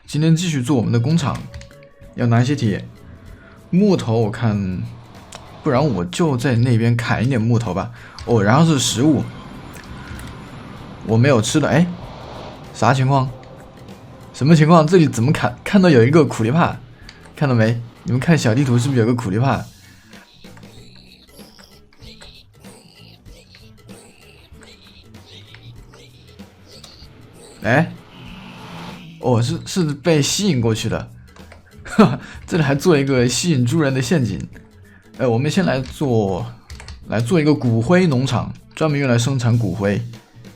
今天继续做我们的工厂，要拿一些铁、木头。我看，不然我就在那边砍一点木头吧。哦，然后是食物，我没有吃的。哎，啥情况？什么情况？这里怎么看到有一个苦力怕？看到没？你们看小地图是不是有个苦力怕？哎，哦，是被吸引过去的，这里还做一个吸引猪人的陷阱。我们先来做一个骨灰农场，专门用来生产骨灰。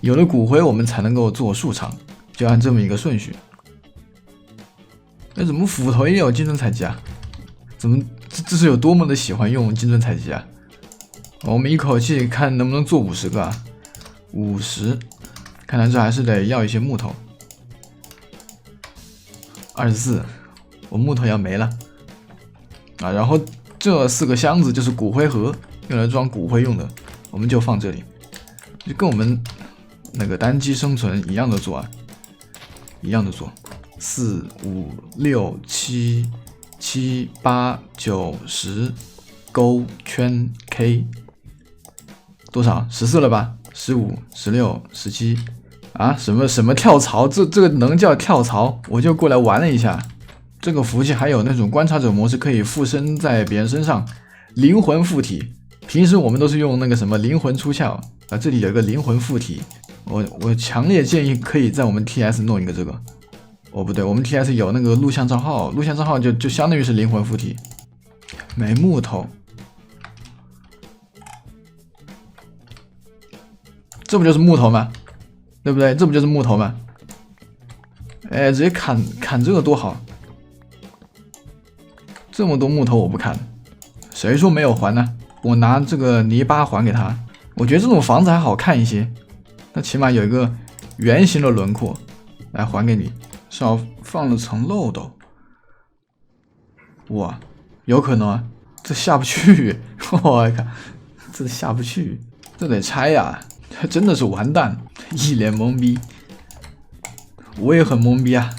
有了骨灰，我们才能够做树场，就按这么一个顺序。怎么斧头也有精准采集啊？怎么这是有多么的喜欢用精准采集啊？我们一口气看能不能做50个啊？50。看来这还是得要一些木头。24，我木头要没了啊！然后这4个箱子就是骨灰盒，用来装骨灰用的，我们就放这里，就跟我们那个单机生存一样的做啊，一样的做。4、5、6、7、7、8、9、10，勾圈 K， 多少？14了吧？15、16、17。啊，什么跳槽？这个能叫跳槽？我就过来玩了一下。这个服务器还有那种观察者模式，可以附身在别人身上，灵魂附体。平时我们都是用那个什么灵魂出窍啊，这里有一个灵魂附体。我强烈建议可以在我们 TS 弄一个这个。哦，不对，我们 TS 有那个录像账号，录像账号就相当于是灵魂附体。没木头，这不就是木头吗？对不对？这不就是木头吗？哎，直接砍这个多好！这么多木头我不砍，谁说没有还呢？我拿这个泥巴还给他。我觉得这种房子还好看一些，那起码有一个圆形的轮廓。来还给你，少放了层漏斗。哇，有可能啊，这下不去！我靠，这下不去，这得拆呀！真的是完蛋，一脸懵逼。我也很懵逼啊！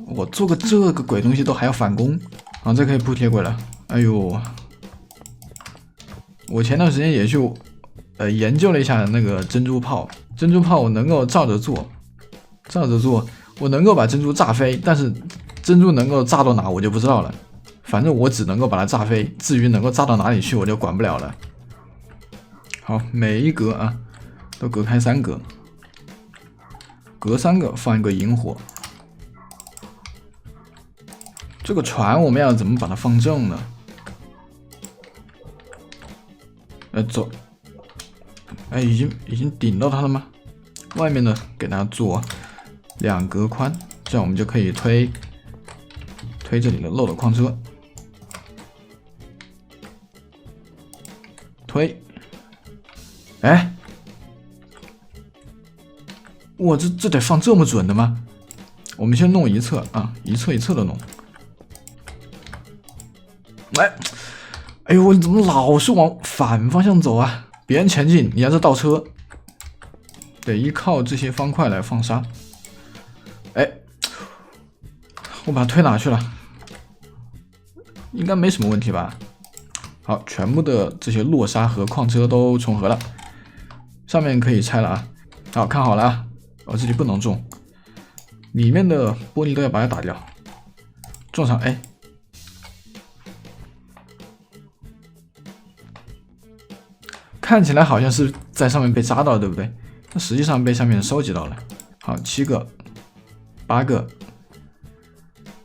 我做个这个鬼东西都还要反攻，啊，这可以铺铁轨了。哎呦，我前段时间也去研究了一下那个珍珠炮，珍珠炮我能够照着做，我能够把珍珠炸飞，但是珍珠能够炸到哪我就不知道了。反正我只能够把它炸飞，至于能够炸到哪里去我就管不了了。好，每一格啊都隔开3格，隔3个放一个萤火。这个船我们要怎么把它放正呢？走，哎，已经顶到它了吗？外面的给它做2格宽，这样我们就可以推这里的漏斗矿车，推。哎，哇，这得放这么准的吗？我们先弄一侧啊，一侧一侧的弄。哎呦，你怎么老是往反方向走啊？别人前进，你还是倒车，得依靠这些方块来放沙。哎，我把它推哪去了？应该没什么问题吧？好，全部的这些落沙和矿车都重合了，上面可以拆了啊。好，看好了啊，这里不能种，里面的玻璃都要把它打掉。种上，哎，看起来好像是在上面被扎到，对不对？那实际上被上面收集到了。好，7个、8个、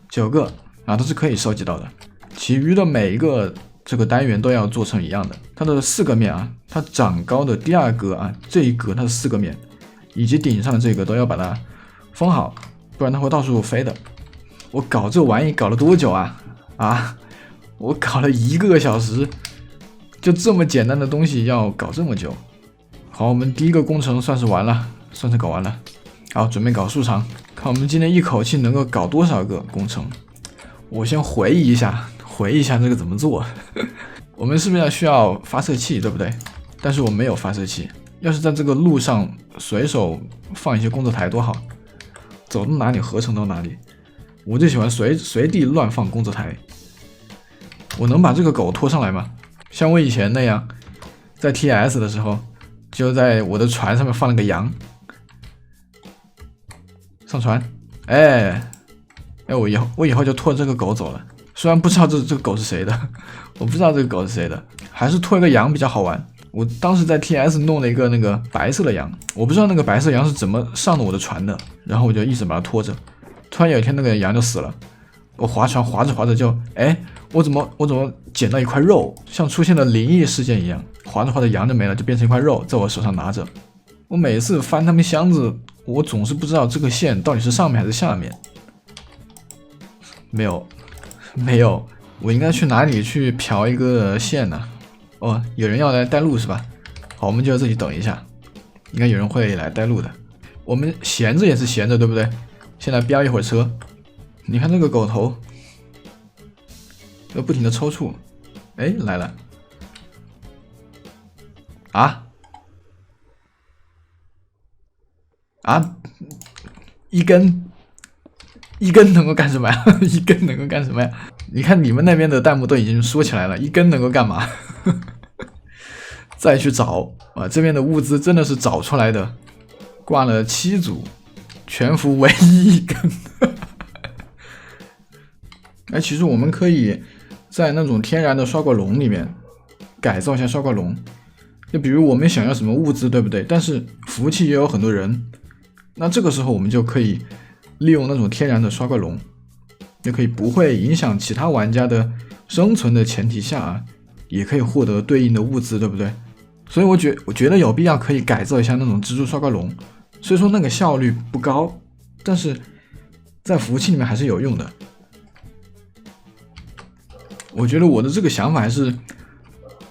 9个啊，都是可以收集到的。其余的每一个这个单元都要做成一样的，它的4个面啊，它长高的第2格啊，这一格它的4个面，以及顶上的这个都要把它封好，不然它会到处飞的。我搞这玩意搞了多久啊？我搞了1个小时，就这么简单的东西要搞这么久。好，我们第一个工程算是完了，算是搞完了。好，准备搞树场，看我们今天一口气能够搞多少个工程。我先回忆一下这个怎么做。我们是不是需要发射器，对不对？但是我没有发射器，要是在这个路上随手放一些工作台多好，走到哪里合成到哪里。我就喜欢随地乱放工作台。我能把这个狗拖上来吗？像我以前那样，在 TS 的时候，就在我的船上面放了个羊。上船，哎，我以后就拖这个狗走了。虽然不知道这个狗是谁的，我不知道这个狗是谁的，还是拖一个羊比较好玩。我当时在 TS 弄了一个那个白色的羊，我不知道那个白色羊是怎么上的我的船的，然后我就一直把它拖着。突然有一天那个羊就死了，我划船划着划着就，哎，我怎么捡到一块肉，像出现了灵异事件一样，划着划着羊就没了，就变成一块肉在我手上拿着。我每次翻他们箱子，我总是不知道这个线到底是上面还是下面。没有，我应该去哪里去嫖一个线呢？哦，有人要来带路是吧？好，我们就在这里等一下，应该有人会来带路的。我们闲着也是闲着，对不对？先来飙一会儿车。你看这个狗头，要不停的抽搐。哎，来了。一根能够干什么呀？一根能够干什么呀？你看你们那边的弹幕都已经说起来了，一根能够干嘛？再去找啊，这边的物资真的是找出来的，挂了7组，全服唯一一根。哎，其实我们可以在那种天然的刷怪笼里面改造一下刷怪笼，就比如我们想要什么物资，对不对？但是服务器也有很多人，那这个时候我们就可以利用那种天然的刷怪笼，也可以不会影响其他玩家的生存的前提下啊，也可以获得对应的物资，对不对？所以我觉得有必要可以改造一下那种蜘蛛刷怪笼，虽说那个效率不高，但是在服务器里面还是有用的。我觉得我的这个想法还是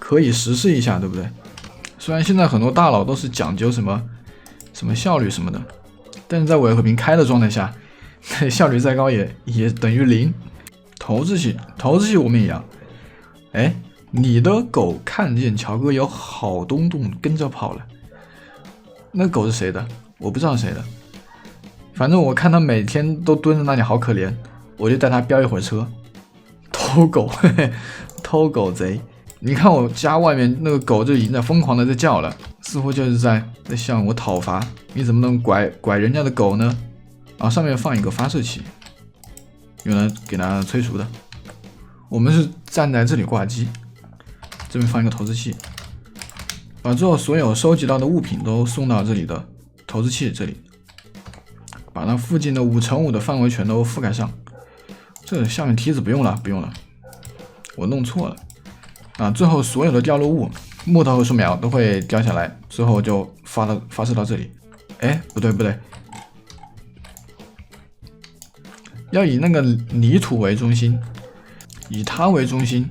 可以实施一下，对不对？虽然现在很多大佬都是讲究什么效率什么的，但是在伪和平开的状态下，效率再高也等于0。投掷器我们也要。哎，你的狗看见乔哥有好东东跟着跑了，那狗是谁的？我不知道谁的，反正我看他每天都蹲在那里好可怜，我就带他飙一会儿车。偷狗，偷狗贼！你看我家外面那个狗就已经在疯狂的在叫了，似乎就是在向我讨伐。你怎么能拐人家的狗呢？啊，上面放一个发射器，用来给它催熟的。我们是站在这里挂机，这边放一个投掷器，把之后所有收集到的物品都送到这里的投掷器这里，把那附近的5×5的范围全都覆盖上。这下面梯子不用了，我弄错了啊！最后所有的掉落物，木头和树苗都会掉下来，最后就发射到这里。哎，不对，要以那个泥土为中心，以它为中心，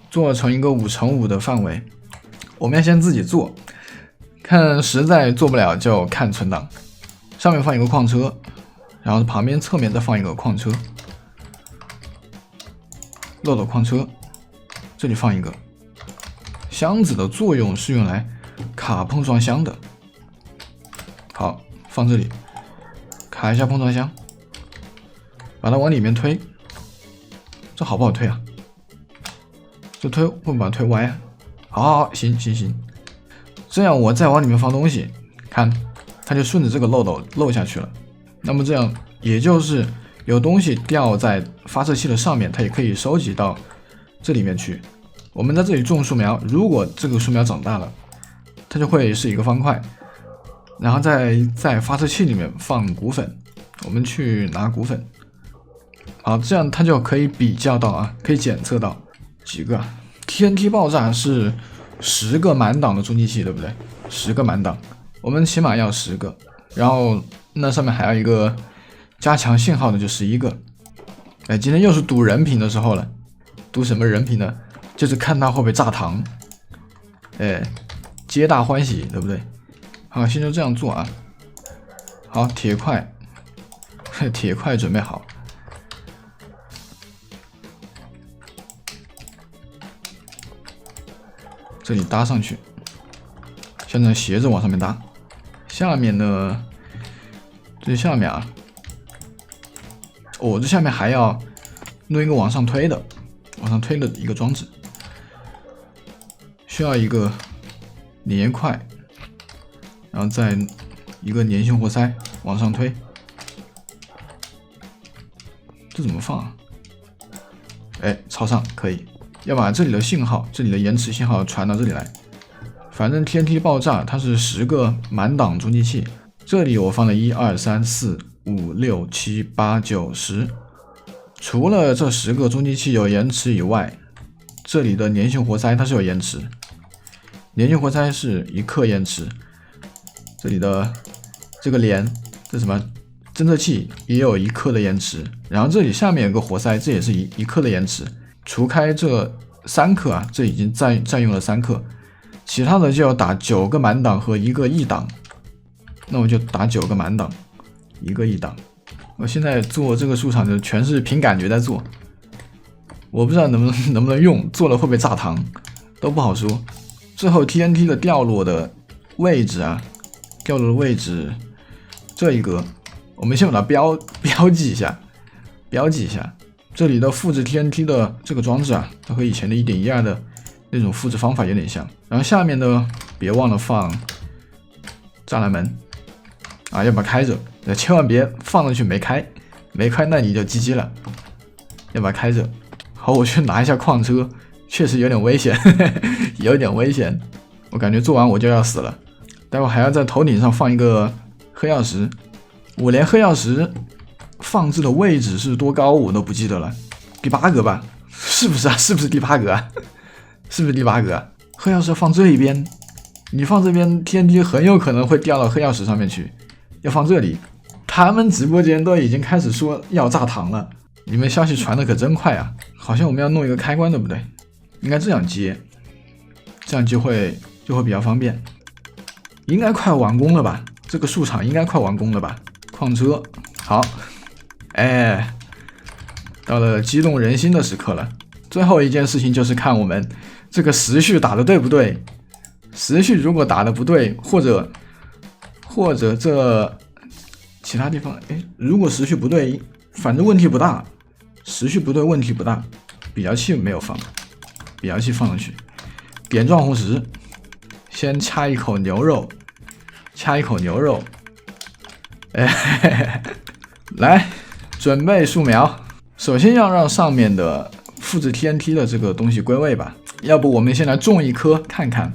做成一个5×5的范围。我们要先自己做，看实在做不了就看存档。上面放一个矿车，然后旁边侧面再放一个矿车。漏斗矿车，这里放一个箱子的作用是用来卡碰撞箱的。好，放这里，卡一下碰撞箱，把它往里面推。这好不好推啊？这推会不会把它推歪啊？好，行，这样我再往里面放东西，看它就顺着这个漏斗漏下去了。那么这样也就是有东西掉在发射器的上面，它也可以收集到这里面去。我们在这里种树苗，如果这个树苗长大了，它就会是一个方块，然后在发射器里面放骨粉，我们去拿骨粉。好，这样它就可以比较到啊，可以检测到几个 TNT 爆炸是10个满档的重机器，对不对？10个满档，我们起码要10个，然后那上面还要一个加强信号的就11个。哎，今天又是赌人品的时候了。赌什么人品呢？就是看他会不会炸膛。哎，皆大欢喜，对不对？好，现在就这样做啊。好，铁块准备好。这里搭上去，现在斜着往上面搭。下面呢，最下面啊，哦，这下面还要弄一个往上推的一个装置，需要一个粘液块，然后再一个粘性活塞往上推。这怎么放啊？哎，朝上可以，要把这里的信号，这里的延迟信号传到这里来。反正 TNT 爆炸它是10个满档中继器，这里我放了1、2、3、4、5、6、7、8、9、10。除了这10个中继器有延迟以外，这里的粘性活塞它是有延迟，粘性活塞是1克延迟。这里的这个这什么侦测器也有1克的延迟，然后这里下面有个活塞，这也是1克的延迟。除开这3克啊，这已经占用了3克，其他的就要打9个满档和1个 E 档。那我就打9个满档，1个 E 档。我现在做这个树场就全是凭感觉在做，我不知道能不能用，做了会不会炸膛都不好说。最后 TNT 的掉落的位置啊，这一个我们先把它标记一下，这里的复制 TNT 的这个装置啊，它和以前的 1.12 的那种复制方法有点像。然后下面呢，别忘了放栅栏门啊，要把它开着，千万别放上去没开那你就 GG 了，要把它开着。好，我去拿一下矿车，确实有点危险，有点危险，我感觉做完我就要死了。待会还要在头顶上放一个黑曜石，我连黑曜石放置的位置是多高我都不记得了，第8格吧？是不是啊？是不是第8格啊？是不是第8格啊？黑曜石放这一边，你放这边 TNT 很有可能会掉到黑曜石上面去，要放这里。他们直播间都已经开始说要炸膛了，你们消息传的可真快啊！好像我们要弄一个开关，对不对？应该这样接，这样就会比较方便。应该快完工了吧？这个树场应该快完工了吧？矿车好，哎，到了激动人心的时刻了。最后一件事情就是看我们这个时序打的对不对。时序如果打的不对，或者这其他地方，哎，如果时序不对，反正问题不大。时序不对，问题不大。比较器没有放，比较器放上去。点状红石，先掐一口牛肉，哎，嘿嘿嘿，来准备树苗。首先要让上面的复制 TNT 的这个东西归位吧，要不我们先来种一颗看看。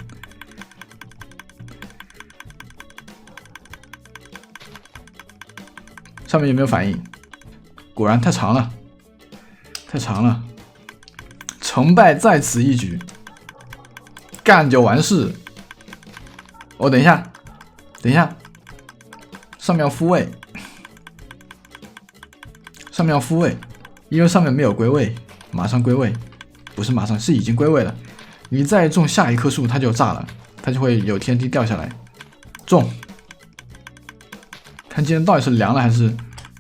上面有没有反应？果然太长了，成败在此一举，干就完事。哦，等一下，上面要复位，因为上面没有归位，马上归位，不是马上，是已经归位了。你再种下一棵树，它就炸了，它就会有 TNT 掉下来。种，看今天到底是凉了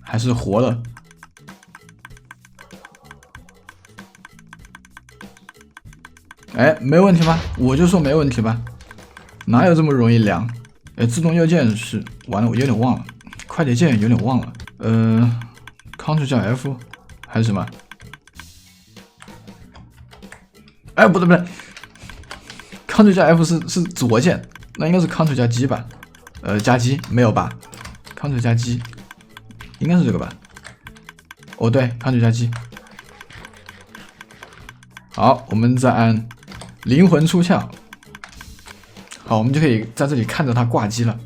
还是活了。哎，没问题吧？我就说没问题吧，哪有这么容易凉？哎，自动右键是完了，我有点忘了，快捷键有点忘了。Ctrl 加 F 还是什么？哎，不对，Ctrl 加 F 是左键，那应该是 Ctrl 加 G 吧？加 G 没有吧 ？Ctrl 加 G 应该是这个吧？哦，对，Ctrl 加 G。好，我们再按灵魂出窍。好，我们就可以在这里看着它挂机了。